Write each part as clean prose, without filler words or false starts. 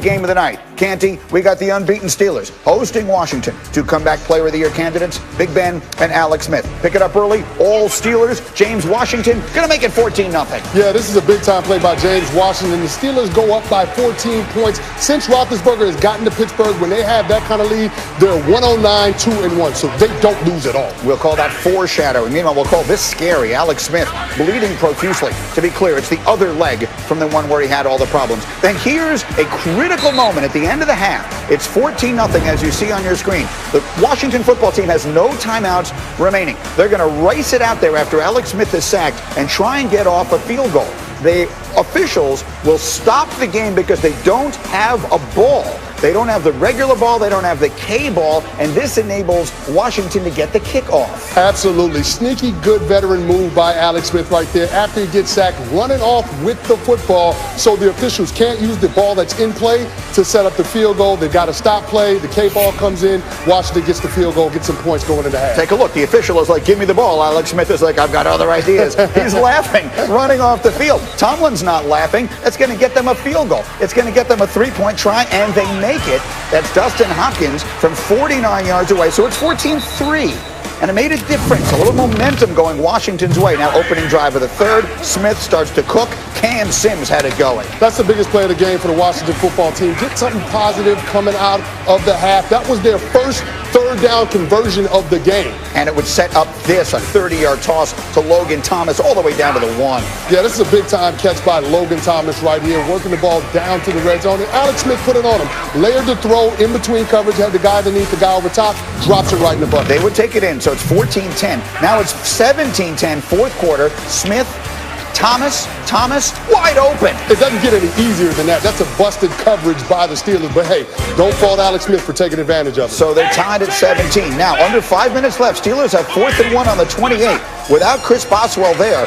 Game of the night. Canty, we got the unbeaten Steelers hosting Washington. Two comeback player of the year candidates, Big Ben and Alex Smith. Pick it up early, all Steelers. James Washington, gonna make it 14-0. Yeah, this is a big time play by James Washington. The Steelers go up by 14 points. Since Roethlisberger has gotten to Pittsburgh, when they have that kind of lead, they're 109, 2-1, so they don't lose at all. We'll call that foreshadowing. Meanwhile, we'll call this scary. Alex Smith bleeding profusely. To be clear, it's the other leg from the one where he had all the problems. Then here's a critical moment at the end of the half. It's 14-0 as you see on your screen. The Washington football team has no timeouts remaining. They're going to race it out there after Alex Smith is sacked and try and get off a field goal. The officials will stop the game because they don't have a ball. They don't have the regular ball, they don't have the K ball, and this enables Washington to get the kickoff. Absolutely. Sneaky good veteran move by Alex Smith right there after he gets sacked, running off with the football so the officials can't use the ball that's in play to set up the field goal. They've got to stop play. The K ball comes in. Washington gets the field goal, gets some points going into half. Take a look. The official is like, give me the ball. Alex Smith is like, I've got other ideas. He's laughing, running off the field. Tomlin's not laughing. That's going to get them a field goal. It's going to get them a three-point try, and they make it. That's Dustin Hopkins from 49 yards away. So it's 14-3. And it made a difference. A little momentum going Washington's way. Now opening drive of the third. Smith starts to cook. Cam Sims had it going. That's the biggest play of the game for the Washington football team. Get something positive coming out of the half. That was their first third down conversion of the game. And it would set up this, a 30-yard toss to Logan Thomas all the way down to the 1. Yeah, this is a big-time catch by Logan Thomas right here, working the ball down to the red zone. And Alex Smith put it on him. Layered the throw in between coverage, had the guy underneath, the guy over top, drops it right in the bucket. They would take it in, so it's 14-10. Now it's 17-10, fourth quarter. Smith, Thomas, wide open. It doesn't get any easier than that. That's a busted coverage by the Steelers. But, hey, don't fault Alex Smith for taking advantage of it. So they're tied at 17. Now, under 5 minutes left, Steelers have 4th and 1 on the 28. Without Chris Boswell there,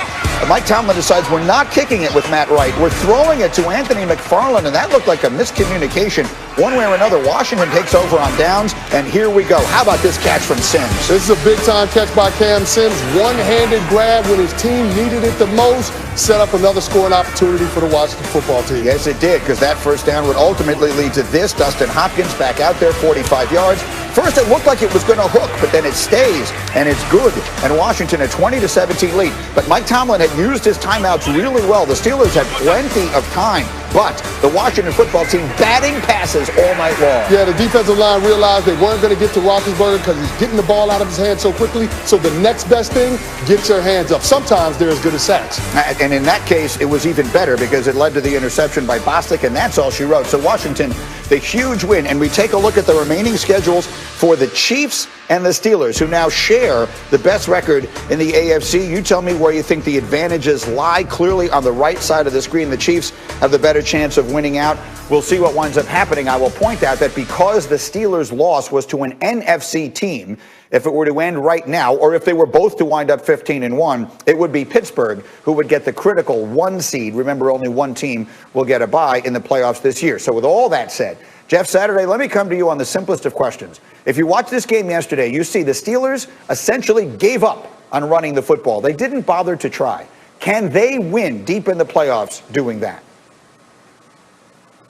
Mike Tomlin decides we're not kicking it with Matt Wright. We're throwing it to Anthony McFarland, and that looked like a miscommunication. One way or another, Washington takes over on downs, and here we go. How about this catch from Sims? This is a big-time catch by Cam Sims. One-handed grab when his team needed it the most. Set up another scoring opportunity for the Washington football team. Yes, it did, because that first down would ultimately lead to this. Dustin Hopkins back out there, 45 yards. First, it looked like it was going to hook, but then it stays, and it's good. And Washington a 20-17 lead. But Mike Tomlin had used his timeouts really well. The Steelers had plenty of time, but the Washington football team batting passes all night long. Yeah, the defensive line realized they weren't going to get to Roethlisberger because he's getting the ball out of his hands so quickly. So the next best thing, get your hands up. Sometimes they're as good as sacks. And in that case, it was even better because it led to the interception by Bostic, and that's all she wrote. So Washington, the huge win. And we take a look at the remaining schedules for the Chiefs and the Steelers, who now share the best record in the AFC. You tell me where you think the advantages lie. Clearly on the right side of the screen, the Chiefs have the better chance of winning out. We'll see what winds up happening. I will point out that because the Steelers' loss was to an NFC team, if it were to end right now, or if they were both to wind up 15-1, it would be Pittsburgh who would get the critical 1 seed. Remember, only one team will get a bye in the playoffs this year. So with all that said, Jeff Saturday, let me come to you on the simplest of questions. If you watched this game yesterday, you see the Steelers essentially gave up on running the football. They didn't bother to try. Can they win deep in the playoffs doing that?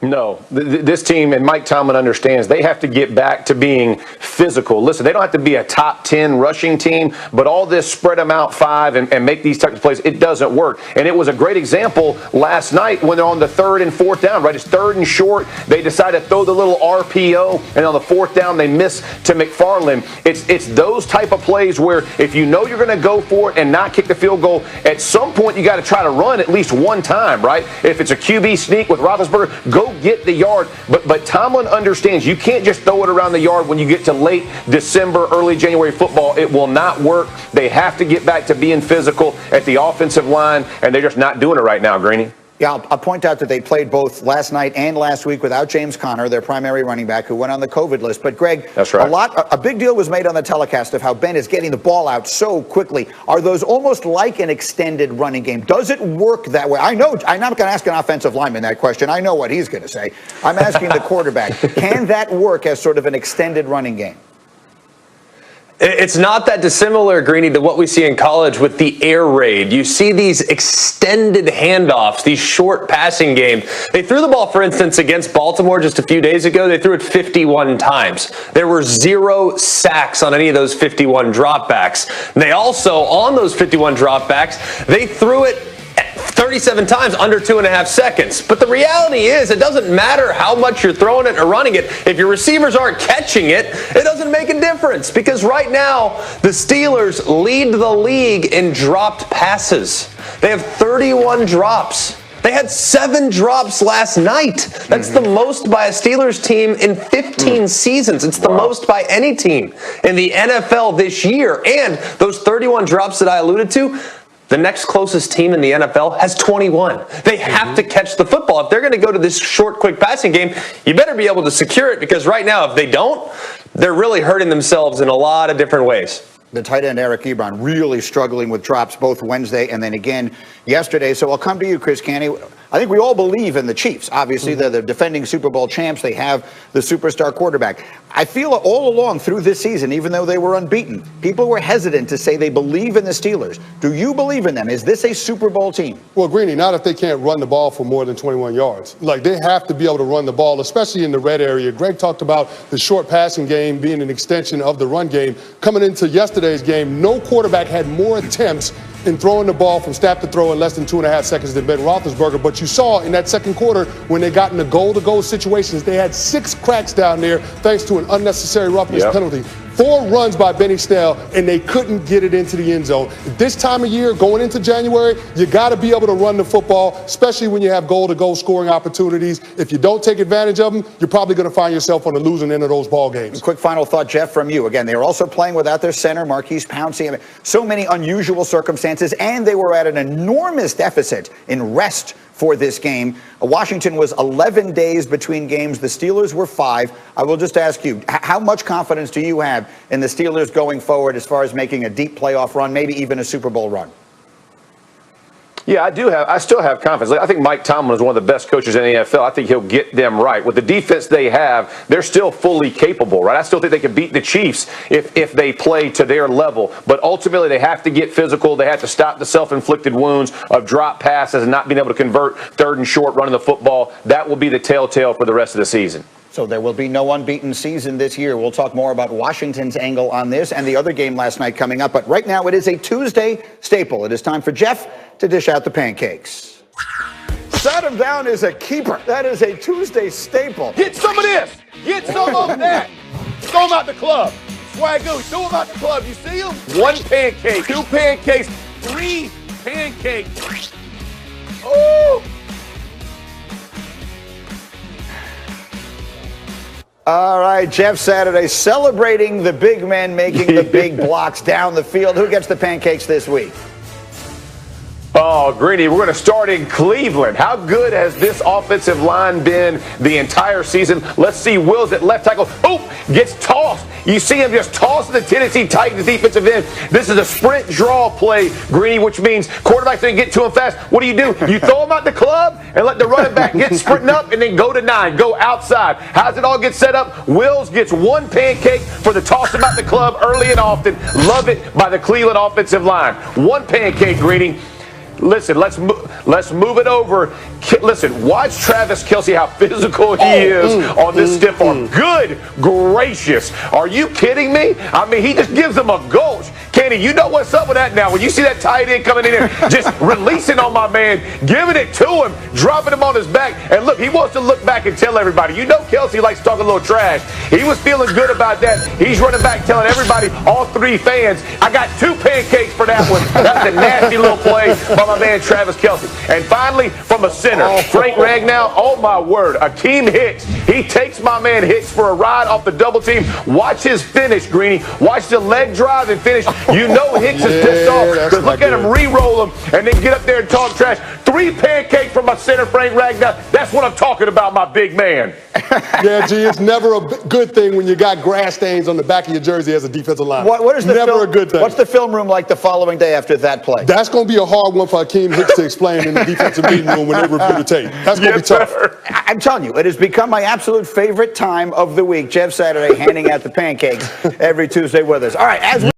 No, this team, and Mike Tomlin understands, they have to get back to being physical. Listen, they don't have to be a top 10 rushing team, but all this spread them out 5 and make these types of plays, it doesn't work. And it was a great example last night when they're on the 3rd and 4th down, right? It's 3rd and short. They decide to throw the little RPO, and on the 4th down, they miss to McFarland. It's those type of plays where if you know you're going to go for it and not kick the field goal, at some point you got to try to run at least one time, right? If it's a QB sneak with Roethlisberger, go get the yard. But Tomlin understands you can't just throw it around the yard when you get to late December, early January football. It will not work. They have to get back to being physical at the offensive line, and they're just not doing it right now, Greeny. Yeah, I'll point out that they played both last night and last week without James Conner, their primary running back, who went on the COVID list. But, Greg, that's right. A big deal was made on the telecast of how Ben is getting the ball out so quickly. Are those almost like an extended running game? Does it work that way? I know I'm not going to ask an offensive lineman that question. I know what he's going to say. I'm asking the quarterback. Can that work as sort of an extended running game? It's not that dissimilar, Greeny, to what we see in college with the air raid. You see these extended handoffs, these short passing games. They threw the ball, for instance, against Baltimore just a few days ago. They threw it 51 times. There were 0 sacks on any of those 51 dropbacks. They also, on those 51 dropbacks, they threw it 37 times under 2.5 seconds. But the reality is, it doesn't matter how much you're throwing it or running it. If your receivers aren't catching it, it doesn't make a difference. Because right now, the Steelers lead the league in dropped passes. They have 31 drops. They had 7 drops last night. That's the most by a Steelers team in 15 seasons. It's the most by any team in the NFL this year. And those 31 drops that I alluded to, the next closest team in the NFL has 21. They have to catch the football. If they're going to go to this short, quick passing game, you better be able to secure it, because right now, if they don't, they're really hurting themselves in a lot of different ways. The tight end Eric Ebron really struggling with drops both Wednesday and then again yesterday. So I'll come to you, Chris Canty. I think we all believe in the Chiefs. Obviously, they're the defending Super Bowl champs. They have the superstar quarterback. I feel all along through this season, even though they were unbeaten, people were hesitant to say they believe in the Steelers. Do you believe in them? Is this a Super Bowl team? Well, Greeny, not if they can't run the ball for more than 21 yards. Like, they have to be able to run the ball, especially in the red area. Greg talked about the short passing game being an extension of the run game. Coming into yesterday's game, no quarterback had more attempts in throwing the ball from snap to throw in less than 2.5 seconds than Ben Roethlisberger. But you saw in that second quarter, when they got in the goal-to-goal situations, they had 6 cracks down there thanks to an unnecessary roughness penalty. 4 runs by Benny Snell, and they couldn't get it into the end zone. This time of year, going into January, you got to be able to run the football, especially when you have goal-to-goal scoring opportunities. If you don't take advantage of them, you're probably going to find yourself on the losing end of those ball games. Quick final thought, Jeff, from you. Again, they were also playing without their center, Marquise Pouncey. I mean, so many unusual circumstances, and they were at an enormous deficit in rest for this game. Washington was 11 days between games. The Steelers were 5. I will just ask you, how much confidence do you have in the Steelers going forward as far as making a deep playoff run, maybe even a Super Bowl run? Yeah, I still have confidence. I think Mike Tomlin is one of the best coaches in the NFL. I think he'll get them right. With the defense they have, they're still fully capable, right? I still think they can beat the Chiefs if they play to their level. But ultimately, they have to get physical. They have to stop the self-inflicted wounds of drop passes and not being able to convert third and short running the football. That will be the telltale for the rest of the season. So there will be no unbeaten season this year. We'll talk more about Washington's angle on this and the other game last night coming up. But right now, it is a Tuesday staple. It is time for Jeff to dish out the pancakes. Set him down as a keeper. That is a Tuesday staple. Get some of this. Get some of that. Throw them out the club. Swagoo, throw them out the club. You see them? 1 pancake, 2 pancakes, 3 pancakes. Ooh. All right, Jeff Saturday celebrating the big men making the big blocks down the field. Who gets the pancakes this week? Oh, Greeny, we're going to start in Cleveland. How good has this offensive line been the entire season? Let's see Wills at left tackle. Oh, gets tossed. You see him just tossing the Tennessee Titans defensive end. This is a sprint draw play, Greeny, which means quarterbacks didn't get to him fast. What do? You throw him out the club and let the running back get sprinting up and then go to 9, go outside. How's it all get set up? Wills gets 1 pancake for the toss him out the club early and often. Love it by the Cleveland offensive line. 1 pancake, Greeny. Listen, let's move it over. Listen, watch Travis Kelce, how physical he is on this stiff arm. Good gracious. Are you kidding me? I mean, he just gives him a gulch. Kenny, you know what's up with that now. When you see that tight end coming in there, just releasing on my man, giving it to him, dropping him on his back. And look, he wants to look back and tell everybody. You know Kelce likes to talk a little trash. He was feeling good about that. He's running back telling everybody, all 3 fans, I got 2 pancakes for that one. That's a nasty little play by my man Travis Kelce. And finally, from a center, Frank Ragnow, oh my word, Akeem Hicks. He takes my man Hicks for a ride off the double team. Watch his finish, Greeny. Watch the leg drive and finish. You You know Hicks is pissed off that's because look not at him good. re-roll them and then get up there and talk trash. 3 pancakes from my center, Frank Ragnar. That's what I'm talking about, my big man. Yeah, G, it's never a good thing when you got grass stains on the back of your jersey as a defensive lineman. What is the never film, a good thing. What's the film room like the following day after that play? That's going to be a hard one for Akeem Hicks to explain in the defensive meeting room when they review the tape. That's going to be tough. I'm telling you, it has become my absolute favorite time of the week. Jeff Saturday handing out the pancakes every Tuesday with us. All right, as we